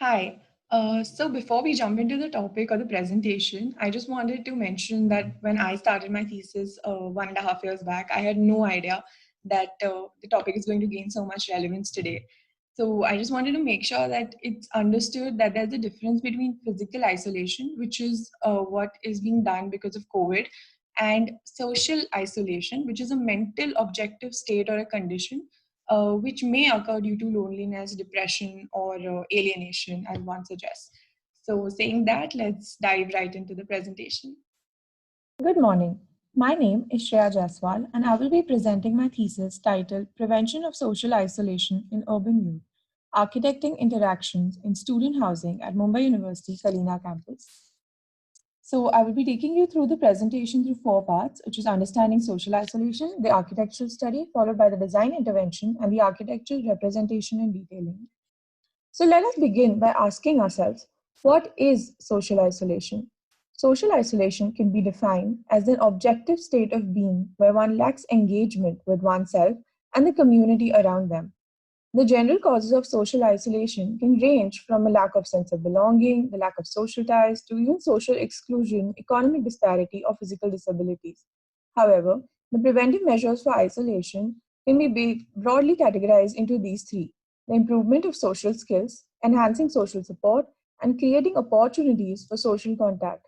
Hi. So before we jump into the topic or the presentation, I just wanted to mention that when I started my thesis 1.5 years back, I had no idea that the topic is going to gain so much relevance today. So I just wanted to make sure that it's understood that there's a difference between physical isolation, which is what is being done because of COVID, and social isolation, which is a mental objective state or a condition which may occur due to loneliness, depression, or alienation, as one suggests. So, saying that, let's dive right into the presentation. Good morning. My name is Shreya Jaswal, and I will be presenting my thesis titled Prevention of Social Isolation in Urban Youth Architecting Interactions in Student Housing at Mumbai University Kalina campus. So, I will be taking you through the presentation through four parts, which is understanding social isolation, the architectural study, followed by the design intervention, and the architectural representation and detailing. So let us begin by asking ourselves, what is social isolation? Social isolation can be defined as an objective state of being where one lacks engagement with oneself and the community around them. The general causes of social isolation can range from a lack of sense of belonging, the lack of social ties, to even social exclusion, economic disparity, or physical disabilities. However, the preventive measures for isolation can be broadly categorized into these three: the improvement of social skills, enhancing social support, and creating opportunities for social contact.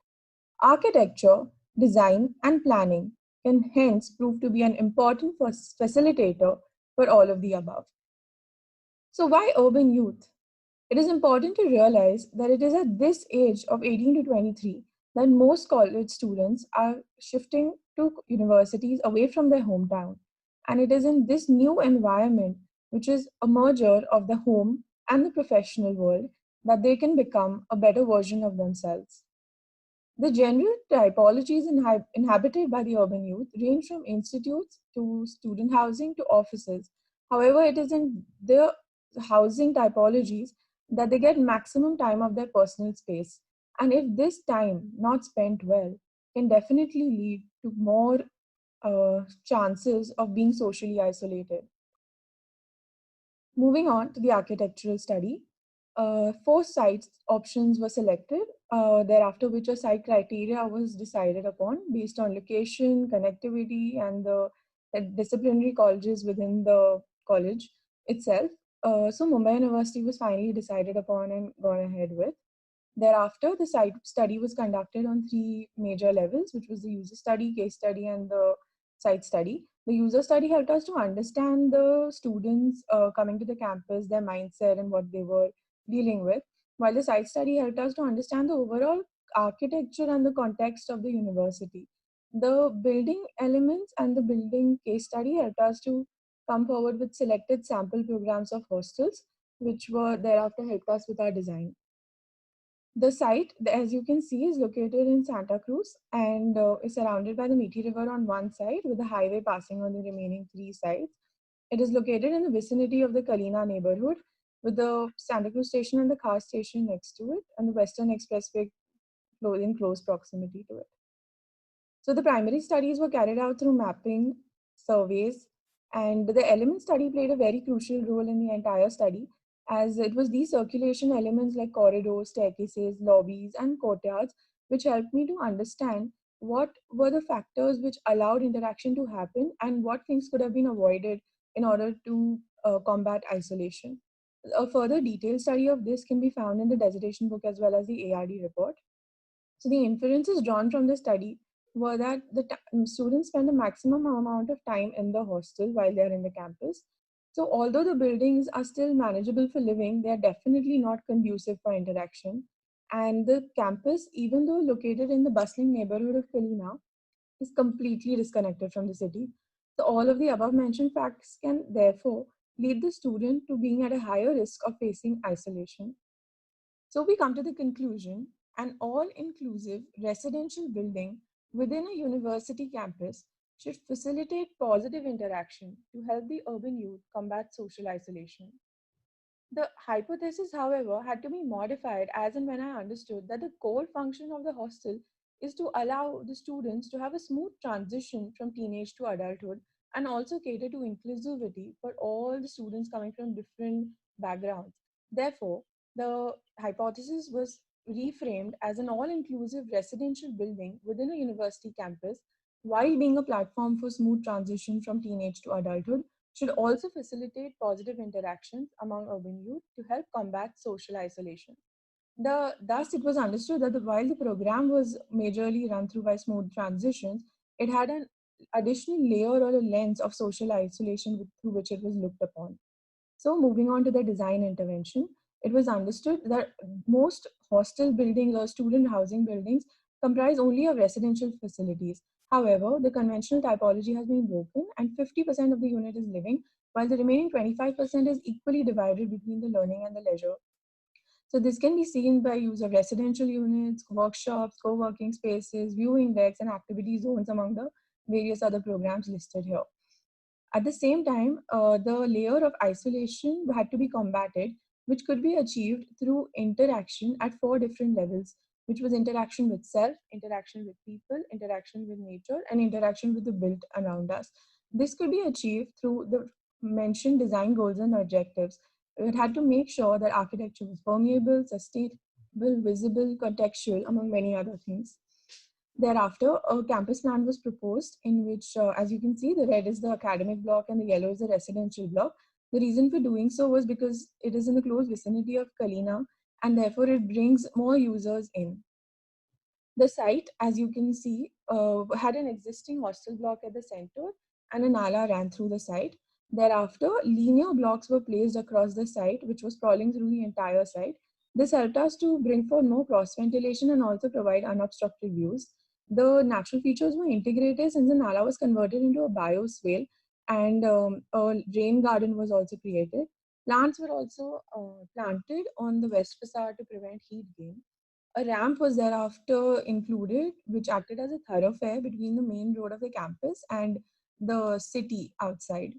Architecture, design, and planning can hence prove to be an important facilitator for all of the above. So, why urban youth? It is important to realize that it is at this age of 18 to 23 that most college students are shifting to universities away from their hometown. And it is in this new environment, which is a merger of the home and the professional world, that they can become a better version of themselves. The general typologies inhabited by the urban youth range from institutes to student housing to offices. However, it is in the housing typologies that they get maximum time of their personal space. And if this time not spent well, can definitely lead to more chances of being socially isolated. Moving on to the architectural study, four site options were selected, thereafter which a site criteria was decided upon based on location, connectivity, and the disciplinary colleges within the college itself. So Mumbai University was finally decided upon and gone ahead with. Thereafter, the site study was conducted on three major levels, which was the user study, case study, and the site study. The user study helped us to understand the students coming to the campus, their mindset, and what they were dealing with, while the site study helped us to understand the overall architecture and the context of the university. The building elements and the building case study helped us to come forward with selected sample programs of hostels, which were thereafter helped us with our design. The site, as you can see, is located in Santa Cruz and is surrounded by the Methi River on one side with the highway passing on the remaining three sides. It is located in the vicinity of the Kalina neighborhood with the Santa Cruz station and the car station next to it and the Western Expressway in close proximity to it. So the primary studies were carried out through mapping, surveys, and the element study played a very crucial role in the entire study as it was these circulation elements like corridors, staircases, lobbies, and courtyards which helped me to understand what were the factors which allowed interaction to happen and what things could have been avoided in order to combat isolation. A further detailed study of this can be found in the dissertation book as well as the ARD report. So the inferences drawn from the study were that students spend a maximum amount of time in the hostel while they are in the campus. So although the buildings are still manageable for living, they are definitely not conducive for interaction. And the campus, even though located in the bustling neighborhood of Kalina, is completely disconnected from the city. So all of the above mentioned facts can therefore lead the student to being at a higher risk of facing isolation. So we come to the conclusion: an all inclusive residential building within a university campus should facilitate positive interaction to help the urban youth combat social isolation. The hypothesis, however, had to be modified as and when I understood that the core function of the hostel is to allow the students to have a smooth transition from teenage to adulthood and also cater to inclusivity for all the students coming from different backgrounds. Therefore, The hypothesis was reframed as an all-inclusive residential building within a university campus, while being a platform for smooth transition from teenage to adulthood, should also facilitate positive interactions among urban youth to help combat social isolation. Thus, it was understood that while the program was majorly run through by smooth transitions, it had an additional layer or a lens of social isolation through which it was looked upon. So, moving on to the design intervention, it was understood that most hostel buildings or student housing buildings comprise only of residential facilities. However, the conventional typology has been broken, and 50% of the unit is living, while the remaining 25% is equally divided between the learning and the leisure. So this can be seen by use of residential units, workshops, co-working spaces, viewing decks, and activity zones among the various other programs listed here. At the same time, the layer of isolation had to be combated, which could be achieved through interaction at four different levels, which was interaction with self, interaction with people, interaction with nature, and interaction with the built around us. This could be achieved through the mentioned design goals and objectives. It had to make sure that architecture was permeable, sustainable, visible, contextual, among many other things. Thereafter, a campus plan was proposed in which, as you can see, the red is the academic block and the yellow is the residential block. The reason for doing so was because it is in the close vicinity of Kalina and therefore it brings more users in. The site, as you can see, had an existing hostel block at the center and a nala ran through the site. Thereafter, linear blocks were placed across the site, which was sprawling through the entire site. This helped us to bring forth more cross ventilation and also provide unobstructed views. The natural features were integrated since the nala was converted into a bioswale and a rain garden was also created. Plants were also planted on the west facade to prevent heat gain. A ramp was thereafter included, which acted as a thoroughfare between the main road of the campus and the city outside.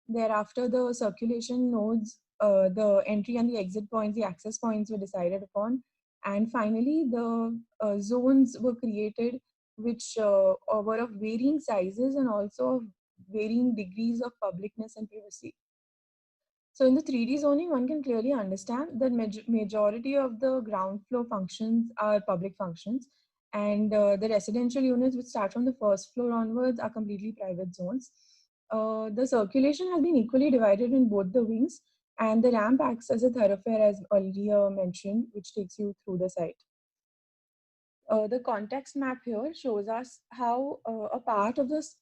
Thereafter, the circulation nodes, the entry and the exit points, the access points were decided upon. And finally, the zones were created, which were of varying sizes and also of varying degrees of publicness and privacy. So in the 3D zoning, one can clearly understand that majority of the ground floor functions are public functions, and the residential units which start from the first floor onwards are completely private zones. The circulation has been equally divided in both the wings, and the ramp acts as a thoroughfare as earlier mentioned, which takes you through the site. The context map here shows us how a part of this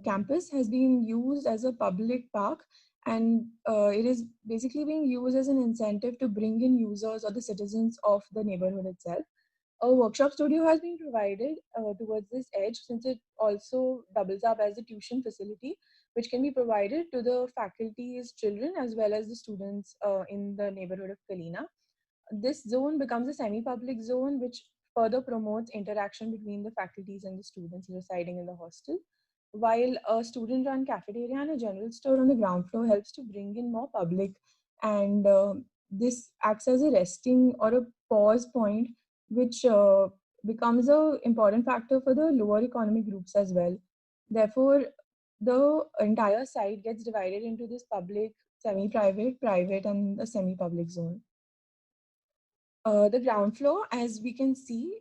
campus has been used as a public park, and it is basically being used as an incentive to bring in users or the citizens of the neighborhood itself. A workshop studio has been provided towards this edge since it also doubles up as a tuition facility, which can be provided to the faculty's children as well as the students in the neighborhood of Kalina. This zone becomes a semi-public zone, which further promotes interaction between the faculties and the students residing in the hostel. While a student-run cafeteria and a general store on the ground floor helps to bring in more public, and this acts as a resting or a pause point, which becomes a important factor for the lower economic groups as well. Therefore, the entire site gets divided into this public, semi-private, private, and a semi-public zone. The ground floor, as we can see,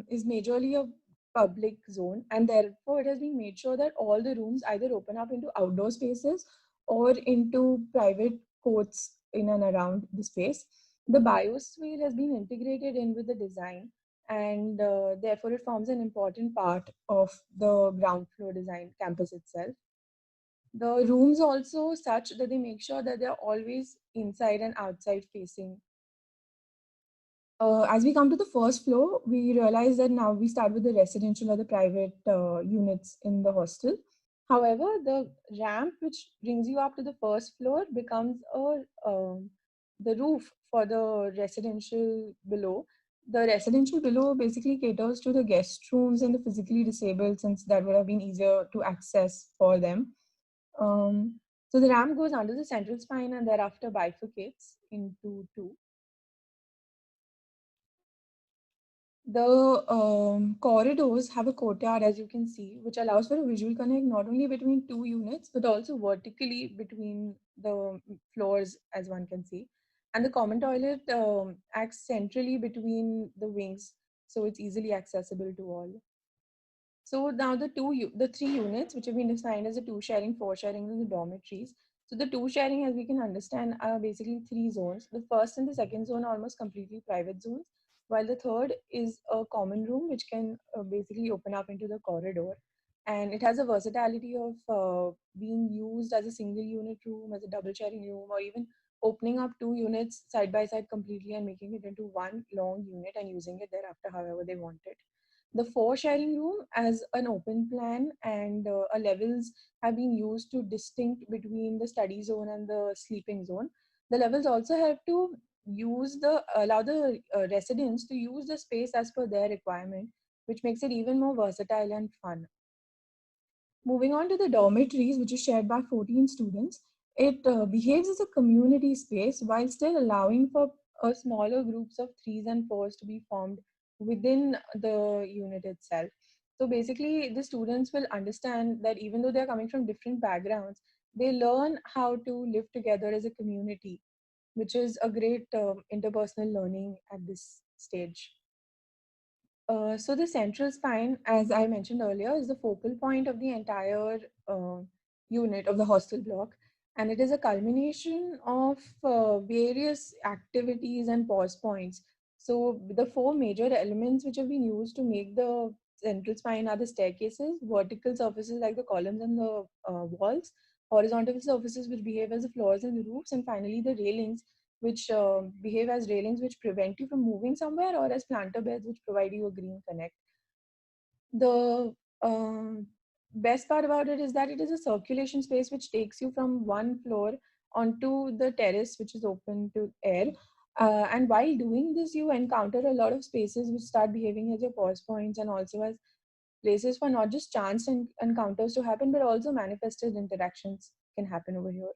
is majorly a public zone, and therefore it has been made sure that all the rooms either open up into outdoor spaces or into private courts in and around the space. The biosphere has been integrated in with the design, and therefore it forms an important part of the ground floor design campus itself. The rooms also such that they make sure that they're always inside and outside facing. As we come to the first floor, we realize that now we start with the residential or the private units in the hostel. However, the ramp which brings you up to the first floor becomes the roof for the residential below. The residential below basically caters to the guest rooms and the physically disabled, since that would have been easier to access for them. So the ramp goes under the central spine and thereafter bifurcates into two. The corridors have a courtyard, as you can see, which allows for a visual connect not only between two units, but also vertically between the floors, as one can see. And the common toilet acts centrally between the wings, so it's easily accessible to all. So now the three units which have been defined as the two sharing, four sharing, and the dormitories. So the two sharing, as we can understand, are basically three zones. The first and the second zone are almost completely private zones, while the third is a common room which can basically open up into the corridor. And it has a versatility of being used as a single unit room, as a double sharing room, or even opening up two units side by side completely and making it into one long unit and using it thereafter however they want it. The four sharing room as an open plan and a levels have been used to distinct between the study zone and the sleeping zone. The levels also have to allow the residents to use the space as per their requirement, which makes it even more versatile and fun. Moving on to the dormitories, which is shared by 14 students, it behaves as a community space while still allowing for smaller groups of threes and fours to be formed within the unit itself. So basically, the students will understand that even though they're coming from different backgrounds, they learn how to live together as a community, which is a great interpersonal learning at this stage. So the central spine, as I mentioned earlier, is the focal point of the entire unit of the hostel block, and it is a culmination of various activities and pause points. So the four major elements which have been used to make the central spine are the staircases, vertical surfaces like the columns and the walls, horizontal surfaces which behave as the floors and the roofs, and finally the railings which behave as railings which prevent you from moving somewhere, or as planter beds which provide you a green connect. The best part about it is that it is a circulation space which takes you from one floor onto the terrace which is open to air. And while doing this, you encounter a lot of spaces which start behaving as your pause points and also as places for not just chance encounters to happen, but also manifested interactions can happen over here.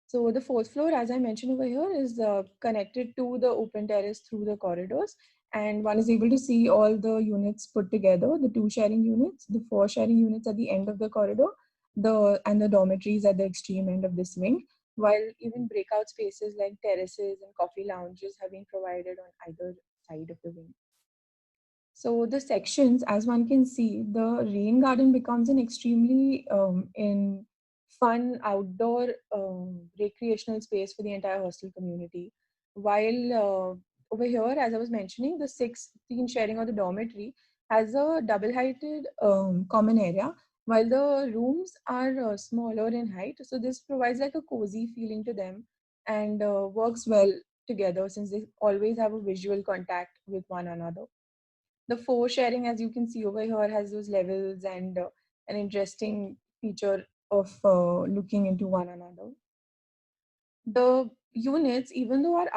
So the fourth floor, as I mentioned over here, is connected to the open terrace through the corridors, and one is able to see all the units put together, the two sharing units, the four sharing units at the end of the corridor, and the dormitories at the extreme end of this wing, while even breakout spaces like terraces and coffee lounges have been provided on either side of the wing. So the sections, as one can see, the rain garden becomes an extremely in fun outdoor recreational space for the entire hostel community. While over here, as I was mentioning, the 16 sharing of the dormitory has a double-heighted common area, while the rooms are smaller in height. So this provides like a cozy feeling to them and works well together since they always have a visual contact with one another. The four sharing, as you can see over here, has those levels and an interesting feature of looking into one another. The units, even though are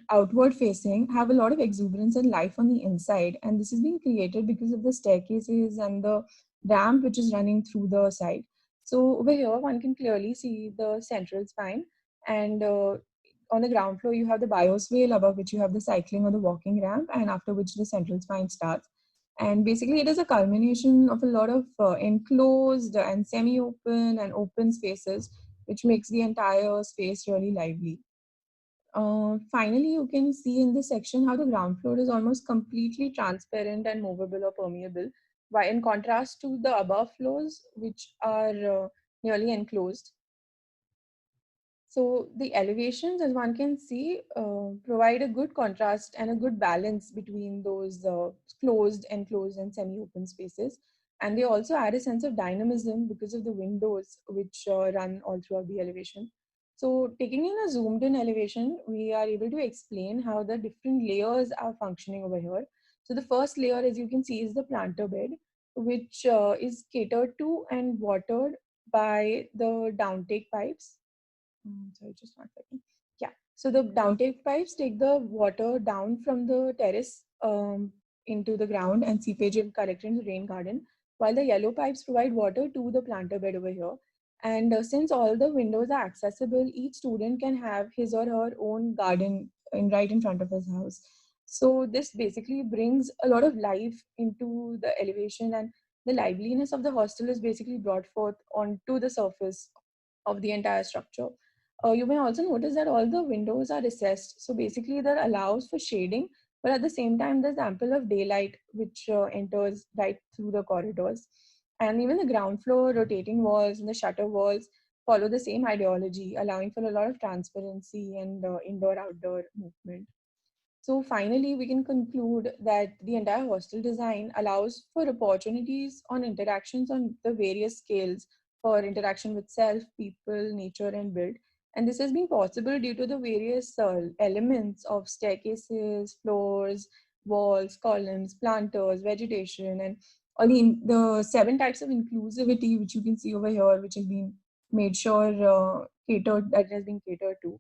outward facing, have a lot of exuberance and life on the inside, and this has been created because of the staircases and the ramp which is running through the side. So over here one can clearly see the central spine, and on the ground floor you have the bioswale, above which you have the cycling or the walking ramp, and after which the central spine starts. And basically it is a culmination of a lot of enclosed and semi-open and open spaces, which makes the entire space really lively. Finally, you can see in this section how the ground floor is almost completely transparent and movable or permeable, while in contrast to the above floors, which are nearly enclosed. So the elevations, as one can see, provide a good contrast and a good balance between those closed, enclosed, and semi-open spaces. And they also add a sense of dynamism because of the windows which run all throughout the elevation. So taking in a zoomed in elevation, we are able to explain how the different layers are functioning over here. So the first layer, as you can see, is the planter bed, which is catered to and watered by the downtake pipes. Sorry, just one second. Yeah. So the downtake pipes take the water down from the terrace into the ground and seepage is collected in the rain garden, while the yellow pipes provide water to the planter bed over here. And since all the windows are accessible, each student can have his or her own garden right in front of his house. So this basically brings a lot of life into the elevation, and the liveliness of the hostel is basically brought forth onto the surface of the entire structure. You may also notice that all the windows are recessed. So basically that allows for shading, but at the same time, there's ample of daylight which enters right through the corridors. And even the ground floor rotating walls and the shutter walls follow the same ideology, allowing for a lot of transparency and indoor-outdoor movement. So finally, we can conclude that the entire hostel design allows for opportunities on interactions on the various scales for interaction with self, people, nature, and build. And this has been possible due to the various elements of staircases, floors, walls, columns, planters, vegetation, and all the 7 types of inclusivity which you can see over here, which has been made sure catered that has been catered to.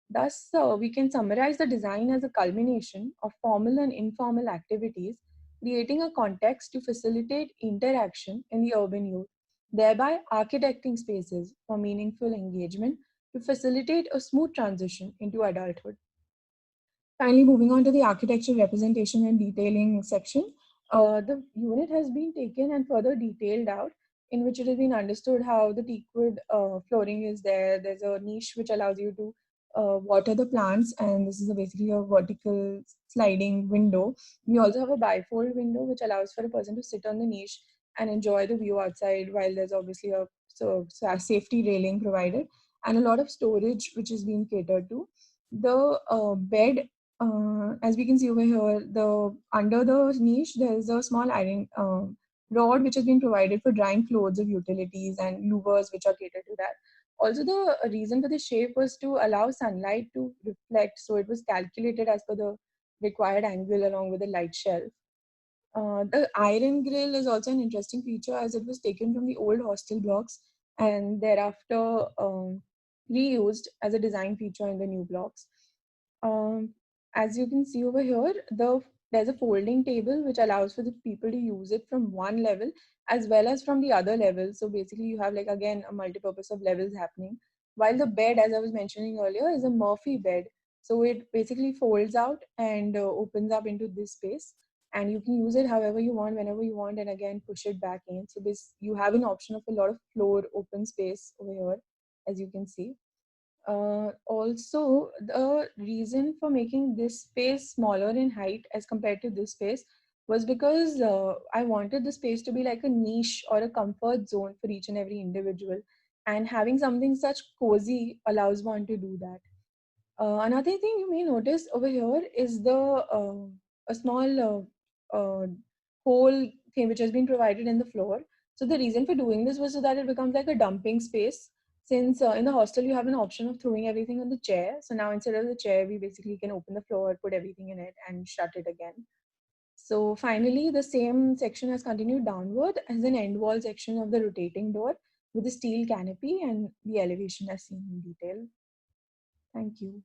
Thus, we can summarize the design as a culmination of formal and informal activities, creating a context to facilitate interaction in the urban youth, thereby architecting spaces for meaningful engagement to facilitate a smooth transition into adulthood. Finally, moving on to the architecture representation and detailing section, the unit has been taken and further detailed out, in which it has been understood how the teakwood flooring is there. There's a niche which allows you to water the plants, and this is basically a vertical sliding window. We also have a bifold window which allows for a person to sit on the niche and enjoy the view outside, while there's obviously a safety railing provided and a lot of storage which is being catered to. The bed, as we can see over here, the under the niche there is a small iron rod which has been provided for drying clothes of utilities and louvers which are catered to that. Also, the reason for the shape was to allow sunlight to reflect, so it was calculated as per the required angle along with the light shelf. The iron grill is also an interesting feature as it was taken from the old hostel blocks and thereafter reused as a design feature in the new blocks. Um, as you can see over here, there's a folding table which allows for the people to use it from one level as well as from the other level. So basically, you have like again a multi-purpose of levels happening. While the bed, as I was mentioning earlier, is a Murphy bed. So it basically folds out and opens up into this space, and you can use it however you want, whenever you want, and again push it back in. So this you have an option of a lot of floor open space over here, as you can see. Also, the reason for making this space smaller in height as compared to this space was because I wanted the space to be like a niche or a comfort zone for each and every individual. And having something such cozy allows one to do that. Another thing you may notice over here is a small hole thing which has been provided in the floor. So the reason for doing this was so that it becomes like a dumping space. Since in the hostel you have an option of throwing everything on the chair, so now instead of the chair we basically can open the floor, put everything in it, and shut it again. So finally, the same section has continued downward as an end wall section of the rotating door with a steel canopy and the elevation as seen in detail. Thank you.